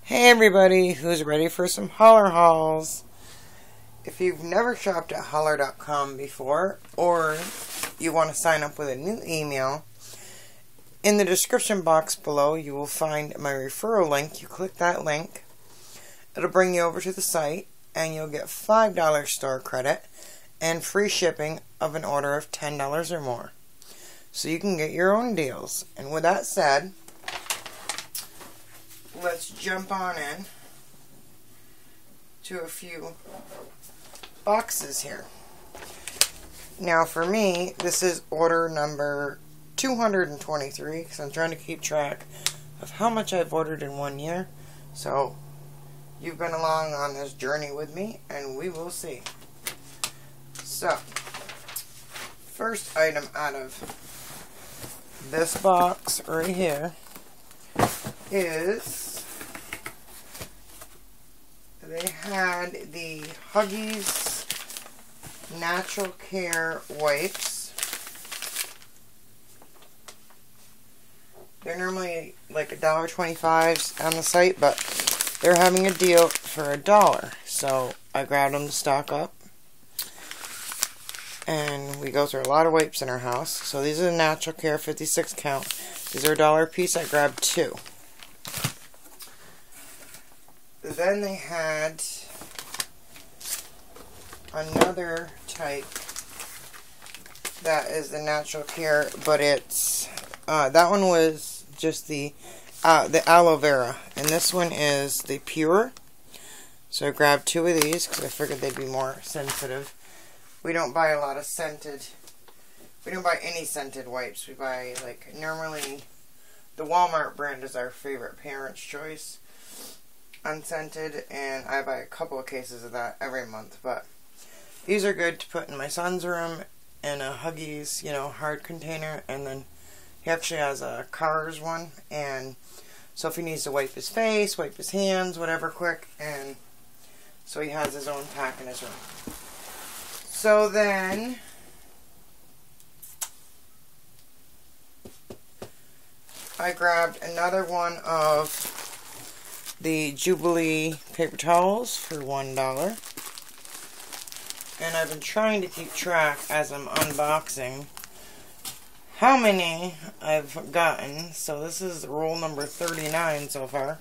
Hey everybody who's ready for some Hollar hauls. If you've never shopped at Hollar.com before, or you want to sign up with a new email, in the description box below you will find my referral link. You click that link, it'll bring you over to the site, and you'll get $5 store credit and free shipping of an order of $10 or more. So you can get your own deals. And with that said, let's jump on in to a few boxes here. Now for me, this is order number 223 because I'm trying to keep track of how much I've ordered in 1 year. So you've been along on this journey with me, and we will see. So first item out of this box right here is they had the Huggies Natural Care wipes. They're normally like $1.25 on the site, but they're having a deal for $1. So I grabbed them to stock up. And we go through a lot of wipes in our house. So these are the Natural Care 56 count. These are $1 a piece. I grabbed 2. Then they had another type that is the Natural Care, but it's that one was just the aloe vera, and this one is the pure. So I grabbed 2 of these because I figured they'd be more sensitive. We don't buy a lot of scented. We don't buy any scented wipes. We buy, like, normally the Walmart brand is our favorite, Parents' Choice unscented, and I buy a couple of cases of that every month. But these are good to put in my son's room in a Huggies, hard container, and then he actually has a Cars one, and so if he needs to wipe his face, wipe his hands, whatever, quick, and so he has his own pack in his room. So then I grabbed another one of the Jubilee paper towels for $1. And I've been trying to keep track as I'm unboxing how many I've gotten. So this is roll number 39 so far.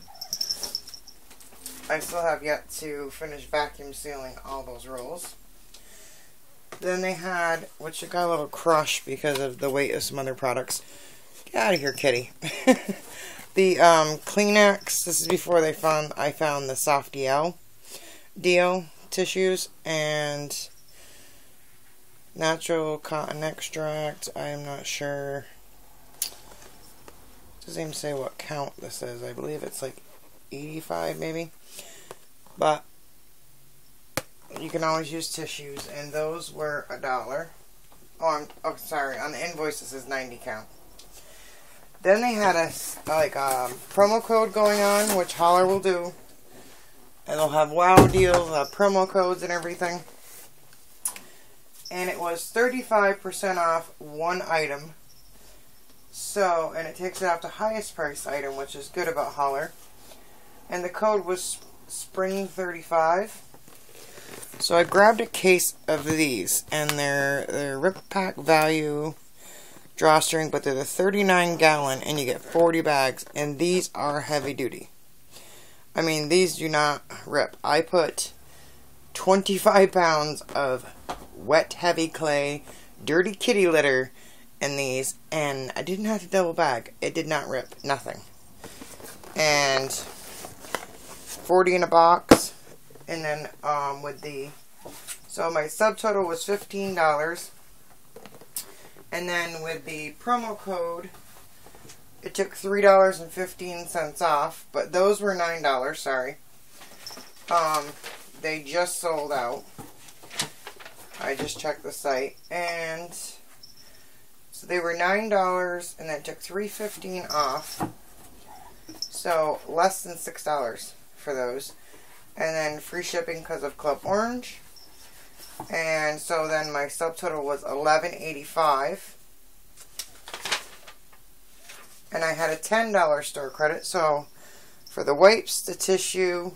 I still have yet to finish vacuum sealing all those rolls. Then they had, which it got a little crushed because of the weight of some other products. Get out of here, kitty. The Kleenex. This is before I found the Soft Deal tissues, and natural cotton extract. I am not sure. It doesn't even say what count this is. I believe it's like 85 maybe. But you can always use tissues, and those were $1. Oh, sorry. On the invoice this is 90 count. Then they had a promo code going on, which Hollar will do. And they'll have wow deals, promo codes and everything. And it was 35% off one item. So, and it takes it off the highest price item, which is good about Hollar. And the code was Spring35. So I grabbed a case of these, and they're Rip Pack Value drawstring, but they're the 39-gallon, and you get 40 bags, and these are heavy duty. I mean, these do not rip. I put 25 pounds of wet, heavy clay, dirty kitty litter in these, and I didn't have to double bag. It did not rip. Nothing. And 40 in a box, and then so my subtotal was $15. And then with the promo code, it took $3.15 off, but those were $9, sorry. They just sold out. I just checked the site, and so they were $9, and then took $3.15 off. So less than $6 for those. And then free shipping because of Club Orange. And so then my subtotal was $11.85. And I had a $10 store credit, so For the wipes, the tissue,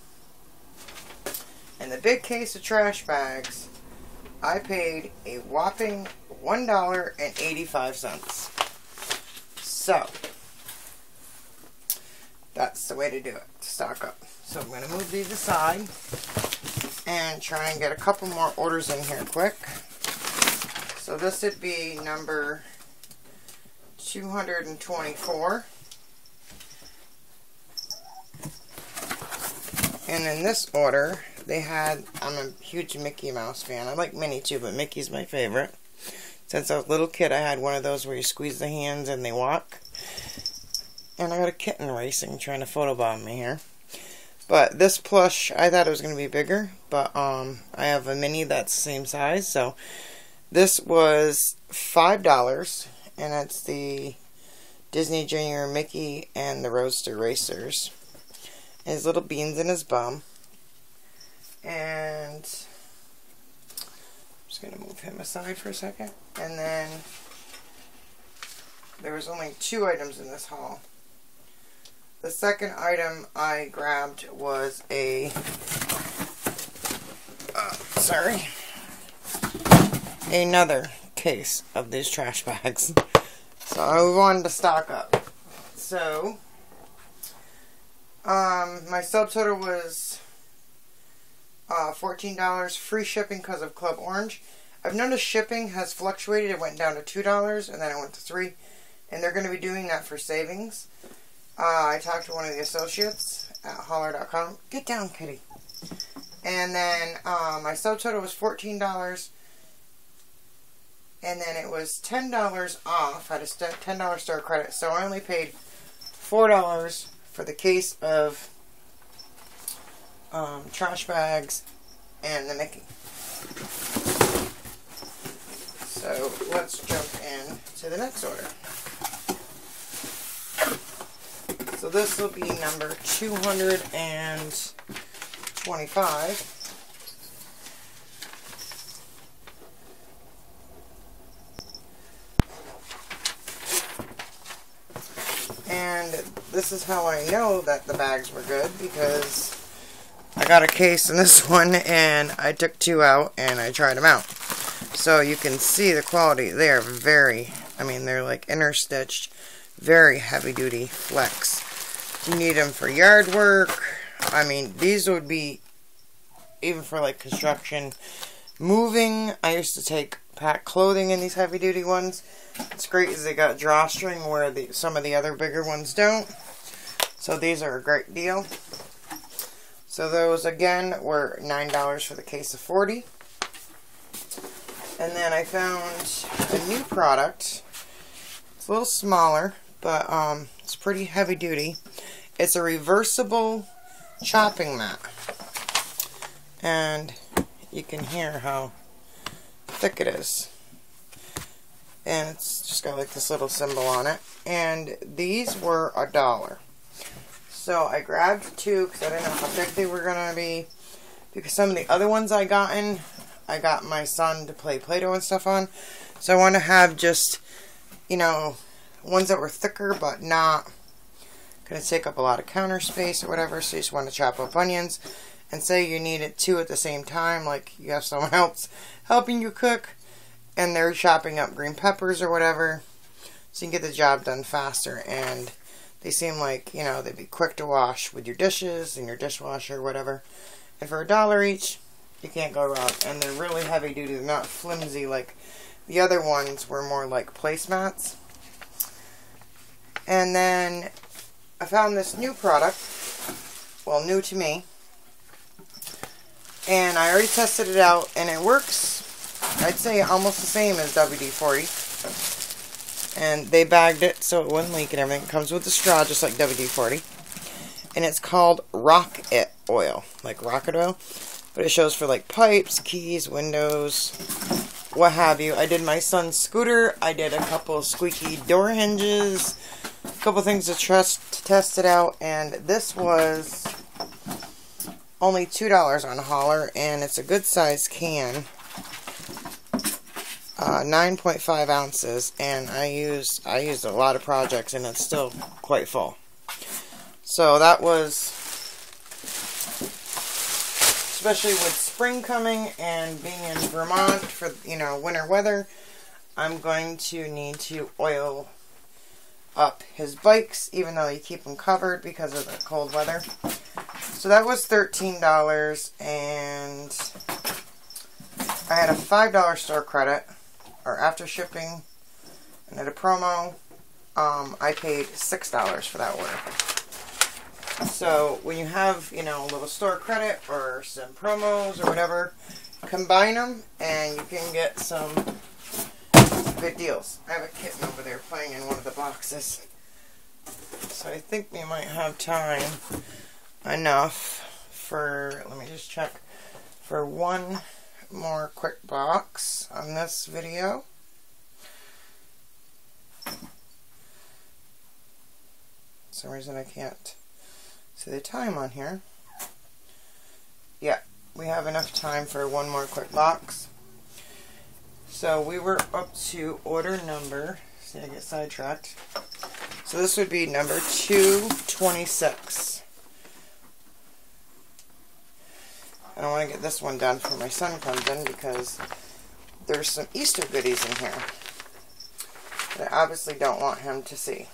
and the big case of trash bags, I paid a whopping $1.85. So, that's the way to do it, to stock up. So I'm going to move these aside and try and get a couple more orders in here quick. So this would be number 224. And in this order, they had, I'm a huge Mickey Mouse fan. I like Minnie too, but Mickey's my favorite. Since I was a little kid, I had one of those where you squeeze the hands and they walk. And I got a kitten racing, trying to photobomb me here. But this plush, I thought it was going to be bigger. But I have a Minnie that's the same size. So this was $5. And it's the Disney Junior Mickey and the Roadster Racers. His little beans in his bum. And I'm just going to move him aside for a second. And then there was only 2 items in this haul. The second item I grabbed was another case of these trash bags. So I wanted to stock up. So my subtotal was $14, free shipping because of Club Orange. I've noticed shipping has fluctuated. It went down to $2 and then it went to $3, and they're going to be doing that for savings. I talked to one of the associates at Hollar.com. Get down, kitty. And then my subtotal was $14, and then it was $10 off. I had a $10 store credit, so I only paid $4 for the case of trash bags and the Mickey. So let's jump in to the next order. So this will be number 225. And this is how I know that the bags were good, because I got a case in this one and I took 2 out and I tried them out. So you can see the quality. They are they're like inner stitched, very heavy duty flex. You need them for yard work. I mean, these would be even for like construction, moving. I used to pack clothing in these heavy duty ones. What's great is they got drawstring where some of the other bigger ones don't. So these are a great deal. So those again were $9 for the case of 40. And then I found a new product. It's a little smaller, but it's pretty heavy duty. It's a reversible chopping mat. And you can hear how thick it is. And it's just got like this little symbol on it. And these were $1. So I grabbed 2 because I didn't know how big they were going to be. Because some of the other ones I got my son to play Play-Doh and stuff on. So I want to have just, ones that were thicker but not going to take up a lot of counter space or whatever. So you just want to chop up onions. And say you need it 2 at the same time, like you have someone else helping you cook, and they're chopping up green peppers or whatever, so you can get the job done faster. And they seem like, they'd be quick to wash with your dishes and your dishwasher or whatever. And for $1 each, you can't go wrong. And they're really heavy duty. They're not flimsy like the other ones were more like placemats. And then I found this new product. Well, new to me. And I already tested it out, and it works, I'd say, almost the same as WD-40. And they bagged it so it wouldn't leak and everything. It comes with a straw, just like WD-40. And it's called Rocket Oil, like rocket oil. But it shows for like pipes, keys, windows, what have you. I did my son's scooter. I did a couple squeaky door hinges, a couple things to test it out. And this was only $2 on Hollar, and it's a good size can, 9.5 ounces, and I used a lot of projects, and it's still quite full. So that was, especially with spring coming and being in Vermont for, you know, winter weather, I'm going to need to oil up his bikes, even though you keep them covered because of the cold weather. So that was $13, and I had a $5 store credit, or after shipping, and at a promo, I paid $6 for that order. So when you have, you know, a little store credit or some promos or whatever, combine them and you can get some good deals. I have a kitten over there playing in one of the boxes. So I think we might have time enough for, let me just check, for one more quick box on this video. For some reason I can't see the time on here. Yeah, we have enough time for one more quick box. So we were up to order number, see, I get sidetracked. So this would be number 226. And I want to get this one done before my son comes in because there's some Easter goodies in here that I obviously don't want him to see.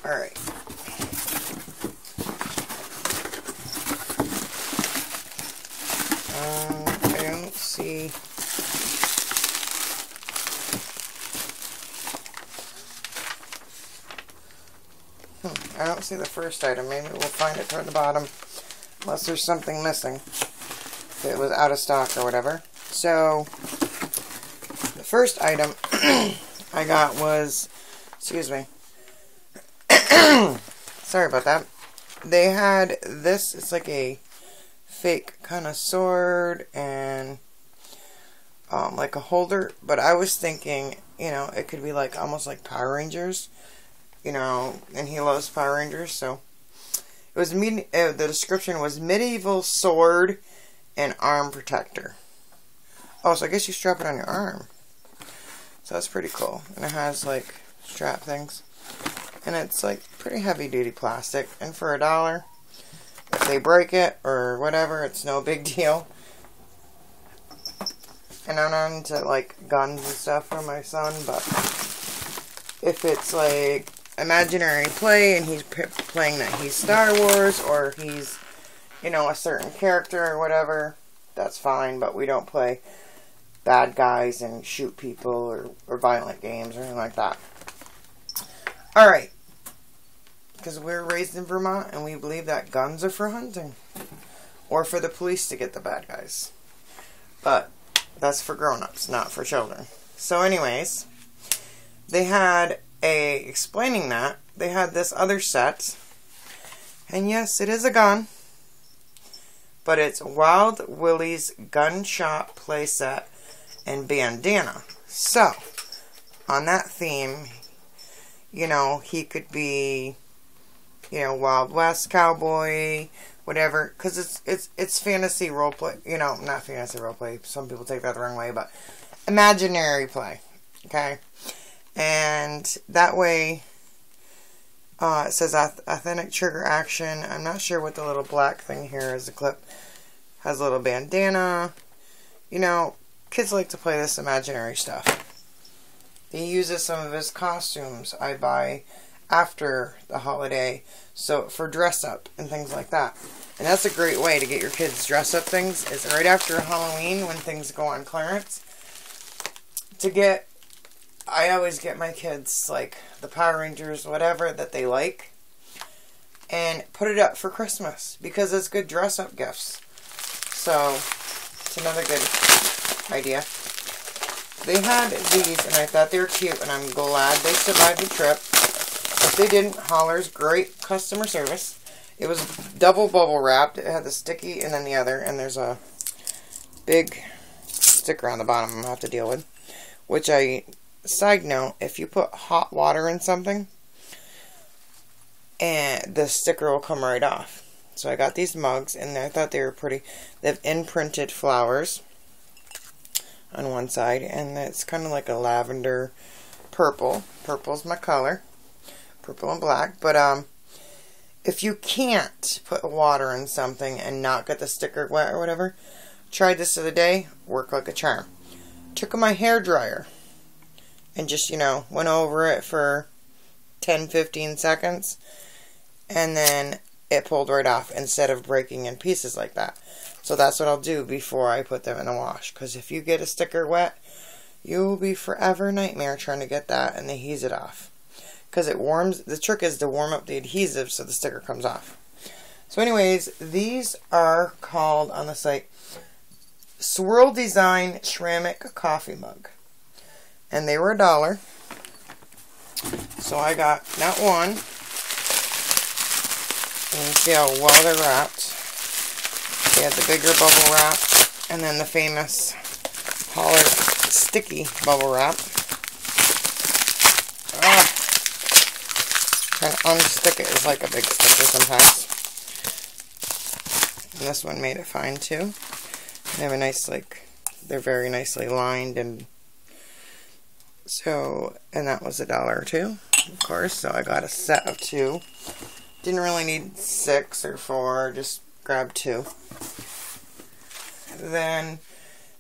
Alright. I don't see... I don't see the first item. Maybe we'll find it toward the bottom. Unless there's something missing. If it was out of stock or whatever. So, the first item I got was... Excuse me. Sorry about that. They had this. It's like a fake kind of sword and like a holder. But I was thinking, you know, it could be like almost like Power Rangers. You know, and he loves Power Rangers, so it was the description was medieval sword and arm protector. Oh, so I guess you strap it on your arm. So that's pretty cool. And it has like strap things. And it's like pretty heavy duty plastic. And for $1, if they break it or whatever, it's no big deal. And I'm not into like guns and stuff for my son, but if it's like imaginary play and he's playing that he's Star Wars or he's, you know, a certain character or whatever, that's fine, but we don't play bad guys and shoot people or violent games or anything like that. Alright. Because we're raised in Vermont and we believe that guns are for hunting. Or for the police to get the bad guys. But that's for grown-ups, not for children. So anyways, they had explaining that, they had this other set, and yes, it is a gun, but it's Wild Willie's gun shop playset and bandana. So, on that theme, you know, he could be, you know, Wild West cowboy, whatever, because it's fantasy roleplay, you know, not fantasy roleplay, some people take that the wrong way, but imaginary play, okay? And that way, it says authentic trigger action. I'm not sure what the little black thing here is. The clip has a little bandana. You know, kids like to play this imaginary stuff. He uses some of his costumes I buy after the holiday, so for dress up and things like that. And that's a great way to get your kids dress up things, is right after Halloween when things go on clearance. I always get my kids, like, the Power Rangers, whatever, that they like, and put it up for Christmas, because it's good dress-up gifts. So, it's another good idea. They had these, and I thought they were cute, and I'm glad they survived the trip. If they didn't, Hollar's great customer service. It was double bubble wrapped. It had the sticky and then the other, and there's a big sticker on the bottom I'm going to have to deal with, which side note, if you put hot water in something, and the sticker will come right off. So I got these mugs, and I thought they were pretty. They have imprinted flowers on one side, and it's kind of like a lavender purple. Purple's my color. Purple and black. But if you can't put water in something and not get the sticker wet or whatever, tried this the other day, worked like a charm. Took my hair dryer and just, went over it for 10-15 seconds, and then it pulled right off instead of breaking in pieces like that. So that's what I'll do before I put them in the wash, because if you get a sticker wet, you will be forever nightmare trying to get that and adhesive off. Because it warms, the trick is to warm up the adhesive so the sticker comes off. So anyways, these are called on the site Swirl Design Ceramic Coffee Mug. And they were $1. So I got not one. And you see how well they're wrapped. They had the bigger bubble wrap, and then the famous Hollar sticky bubble wrap. Trying to unstick it is like a big sticker sometimes. And this one made it fine too. They have a nice, they're very nicely lined, and so, and that was $1 too, of course. So I got a set of 2. Didn't really need 6 or 4, just grabbed 2. Then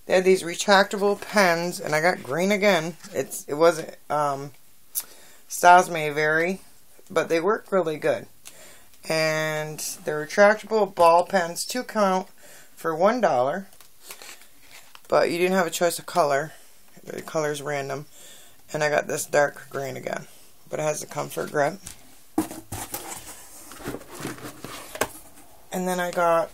they had these retractable pens, and I got green again. It wasn't, styles may vary, but they work really good. And they're retractable ball pens, 2 count, for $1. But you didn't have a choice of color. The color's random. And I got this dark green again. But it has the comfort grip. And then I got,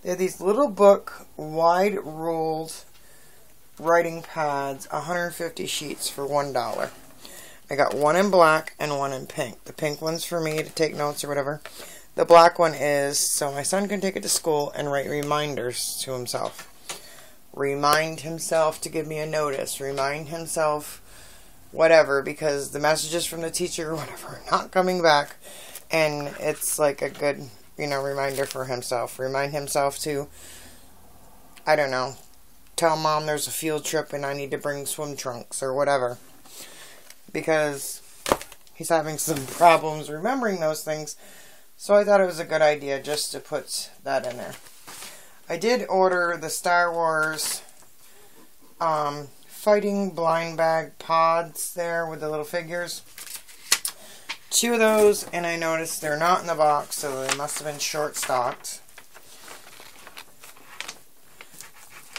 they had these little book, wide ruled writing pads, 150 sheets for $1. I got one in black and one in pink. The pink one's for me to take notes or whatever. The black one is so my son can take it to school and write reminders to himself. Remind himself to give me a notice. Remind himself whatever, because the messages from the teacher or whatever are not coming back. And it's like a good, reminder for himself. Remind himself to, I don't know, tell mom there's a field trip and I need to bring swim trunks or whatever. Because he's having some problems remembering those things. So I thought it was a good idea just to put that in there. I did order the Star Wars fighting blind bag pods there with the little figures. 2 of those, and I noticed they're not in the box, so they must have been short stocked.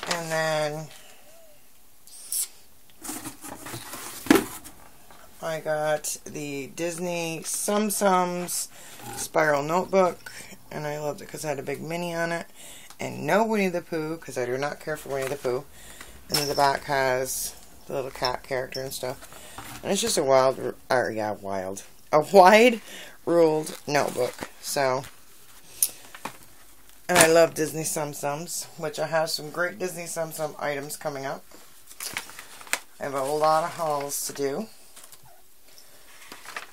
And then I got the Disney Tsum Tsums spiral notebook, and I loved it because it had a big Minnie on it, and no Winnie the Pooh, because I do not care for Winnie the Pooh. And then the back has the little cat character and stuff. And it's just a wide ruled notebook. So, and I love Disney Tsum Tsums, which I have some great Disney Tsum Tsum items coming up. I have a lot of hauls to do.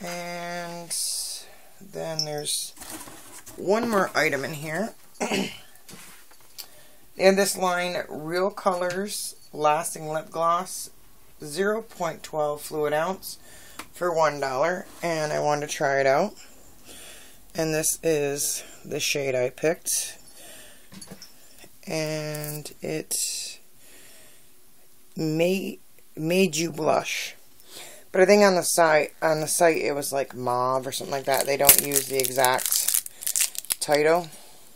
And then there's one more item in here. And this line, Real Colors Lasting Lip Gloss, 0.12 fluid ounce for $1. And I wanted to try it out. And this is the shade I picked. And it made you blush. But I think on the site it was like mauve or something like that. They don't use the exact title.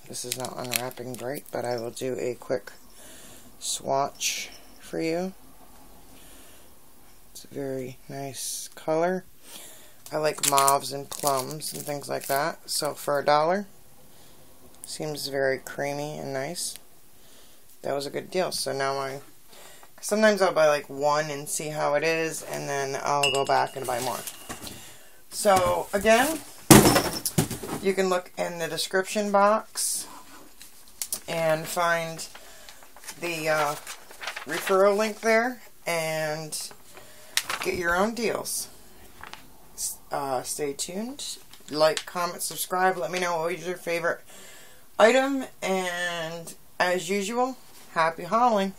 This is not unwrapping great, but I will do a quick swatch for you. It's a very nice color. I like mauves and plums and things like that. So for $1, seems very creamy and nice. That was a good deal. So now sometimes I'll buy like one and see how it is, and then I'll go back and buy more. So again, you can look in the description box and find the referral link there and get your own deals. Stay tuned. Like, comment, subscribe. Let me know what was your favorite item. And as usual, happy hauling.